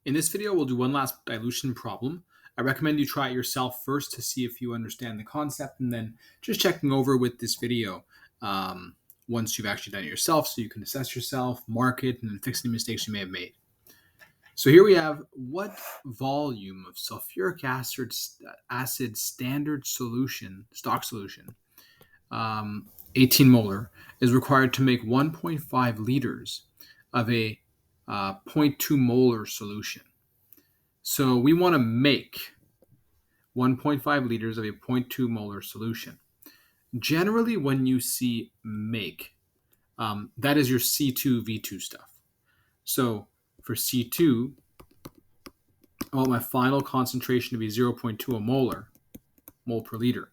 In this video, we'll do one last dilution problem. I recommend you try it yourself first to see if you understand the concept, and then just checking over with this video once you've actually done it yourself so you can assess yourself, mark it, and then fix any mistakes you may have made. So here we have, what volume of sulfuric acid standard solution, stock solution, 18 molar, is required to make 1.5 liters of a 0.2 molar solution. So we want to make 1.5 liters of a 0.2 molar solution. Generally, when you see make, that is your C2V2 stuff. So for C2, I want my final concentration to be 0.20 mole per liter.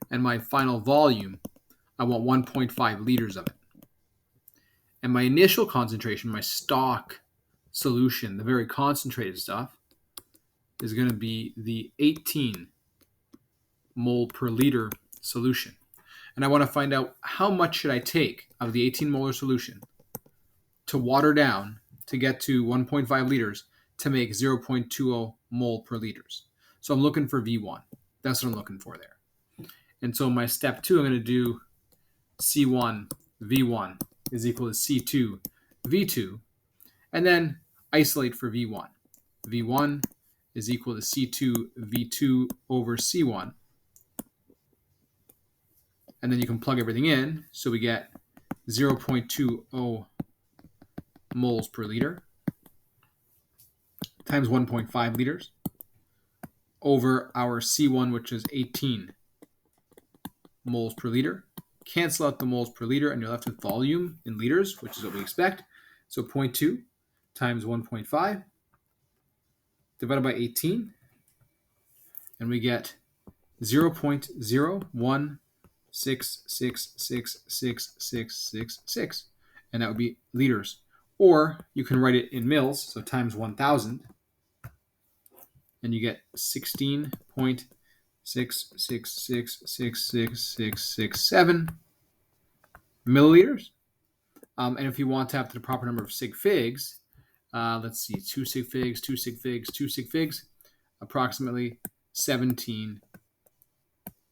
And my final volume, I want 1.5 liters of it. And my initial concentration, my stock solution, the very concentrated stuff, is going to be the 18 mole per liter solution. And I want to find out how much should I take of the 18 molar solution to water down to get to 1.5 liters to make 0.20 mole per liters. So I'm looking for V1. That's what I'm looking for there. And so my step 2, I'm going to do C1 V1 is equal to C2 V2, and then isolate for V1. V1 is equal to C2 V2 over C1. And then you can plug everything in, so we get 0.20 moles per liter times 1.5 liters over our C1, which is 18 moles per liter. Cancel out the moles per liter, and you're left with volume in liters, which is what we expect. So 0.2 times 1.5 divided by 18, and we get 0.016666666, and that would be liters. Or you can write it in mils, so times 1,000, and you get 16.6666667 milliliters. And if you want to have the proper number of sig figs, let's see, 2 sig figs, 2 sig figs, 2 sig figs, approximately 17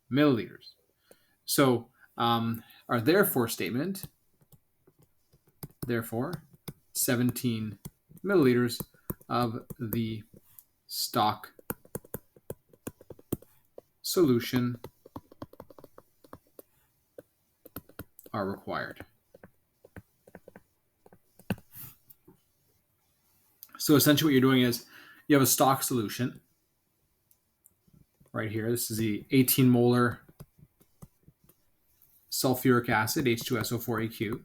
milliliters. So our therefore statement, therefore 17 milliliters of the stock solution are required. So essentially what you're doing is you have a stock solution right here. This is the 18 molar sulfuric acid, H2SO4AQ.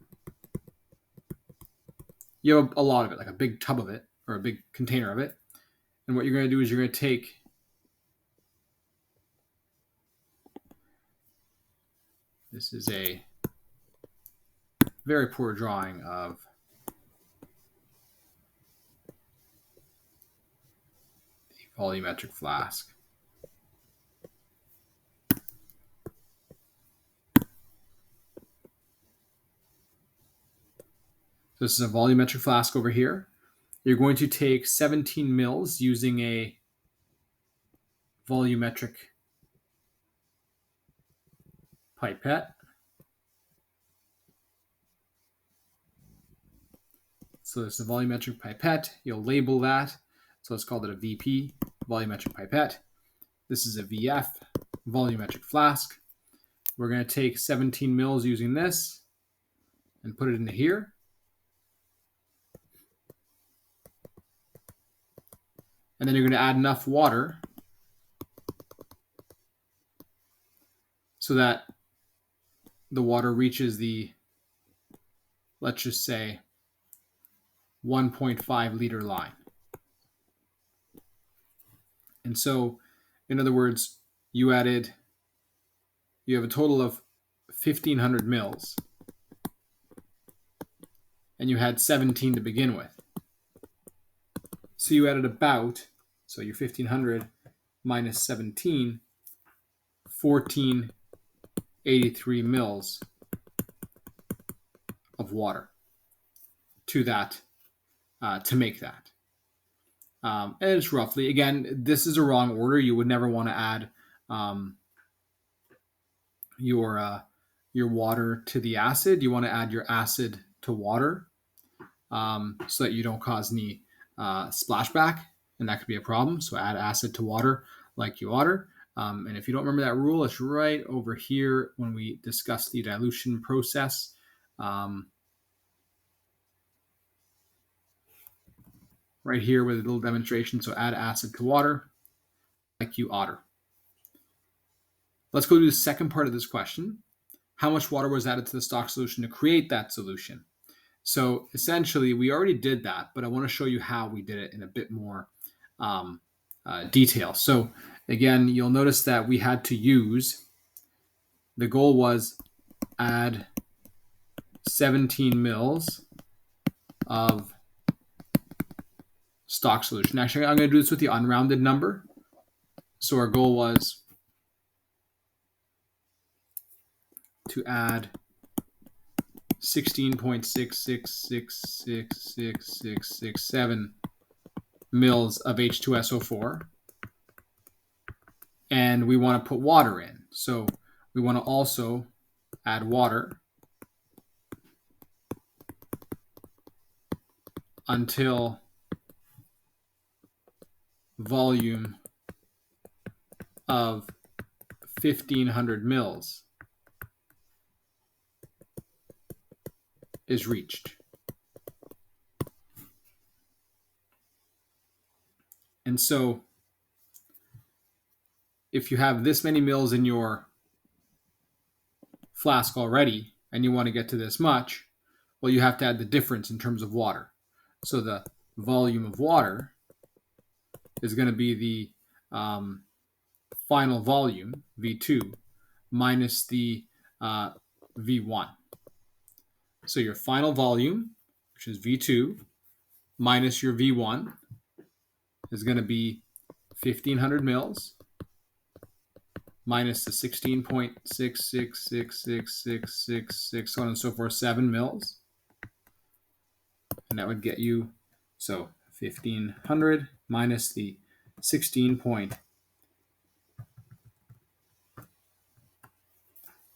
You have a lot of it, like a big tub of it, or a big container of it. And what you're going to do is you're going to take this is a very poor drawing of the volumetric flask. So this is a volumetric flask over here. You're going to take 17 mils using a volumetric pipette. So this is a volumetric pipette. You'll label that. So let's call it a VP, volumetric pipette. This is a VF, volumetric flask. We're going to take 17 mils using this and put it into here. And then you're going to add enough water so that the water reaches the, let's just say, 1.5 liter line. And so, in other words, you have a total of 1,500 mils, and you had 17 to begin with. So you added about, so your 1,500 minus 17, 1,483 mils of water to that, to make that. And it's roughly, again, this is a wrong order. You would never want to add your water to the acid. You want to add your acid to water so that you don't cause any splashback, and that could be a problem. So add acid to water like you water. And if you don't remember that rule, it's right over here when we discuss the dilution process. Right here with a little demonstration. So add acid to water like you otter. Let's go to the second part of this question. How much water was added to the stock solution to create that solution? So essentially, we already did that, but I want to show you how we did it in a bit more detail. So again, you'll notice that we had to use, the goal was add 17 mils of stock solution. Actually, I'm going to do this with the unrounded number. So our goal was to add 16.66666667 mils of H2SO4. And we want to put water in. So we want to also add water until volume of 1,500 mils is reached. And so if you have this many mils in your flask already and you want to get to this much, well, you have to add the difference in terms of water. So the volume of water is going to be the final volume, V2, minus the V1. So your final volume, which is V2, minus your V1 is going to be 1,500 mils minus the 16.666666, so on and so forth, 7 mils. And that would get you, so 1,500 minus the 16 point,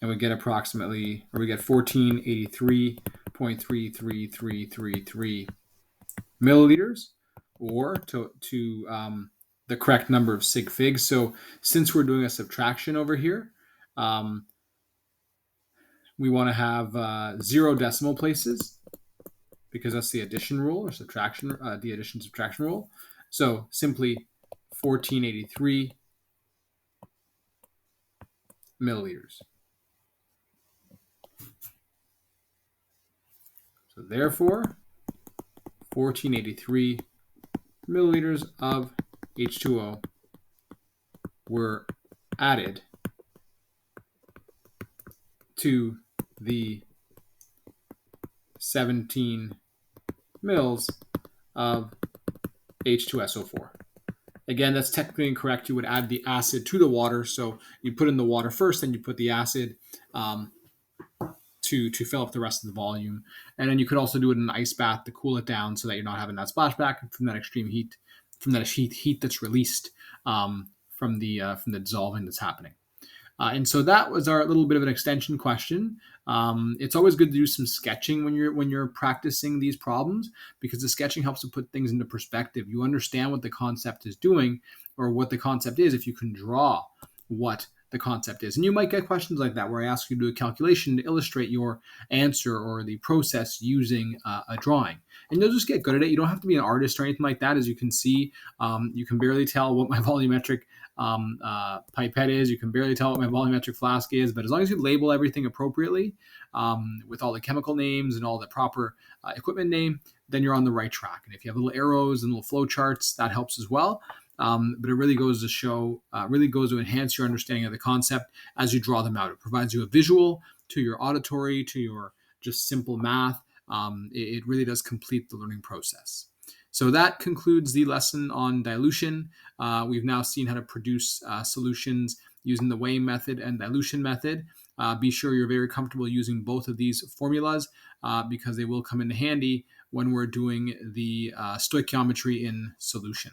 and we get approximately, or we get 1483.33333 milliliters, or to the correct number of sig figs. So since we're doing a subtraction over here, we want to have 0 decimal places, because that's the addition rule or subtraction, the addition subtraction rule. So simply 1483 milliliters. So therefore, 1483 milliliters of H2O were added to the 17 mils of H2SO4. Again, that's technically incorrect. You would add the acid to the water. So you put in the water first, then you put the acid to fill up the rest of the volume. And then you could also do it in an ice bath to cool it down so that you're not having that splashback from that extreme heat, from that heat that's released from the dissolving that's happening. And so that was our little bit of an extension question. It's always good to do some sketching when you're practicing these problems, because the sketching helps to put things into perspective. You understand what the concept is doing, or what the concept is, if you can draw what the concept is. And you might get questions like that where I ask you to do a calculation to illustrate your answer or the process using a drawing. And you'll just get good at it. You don't have to be an artist or anything like that. As you can see, you can barely tell what my volumetric pipette is. You can barely tell what my volumetric flask is. But as long as you label everything appropriately with all the chemical names and all the proper equipment name, then you're on the right track. And if you have little arrows and little flow charts, that helps as well. But it really goes to show, really goes to enhance your understanding of the concept as you draw them out. It provides you a visual to your auditory, to your just simple math. It really does complete the learning process. So that concludes the lesson on dilution. We've now seen how to produce solutions using the weighing method and dilution method. Be sure you're very comfortable using both of these formulas because they will come in handy when we're doing the stoichiometry in solution.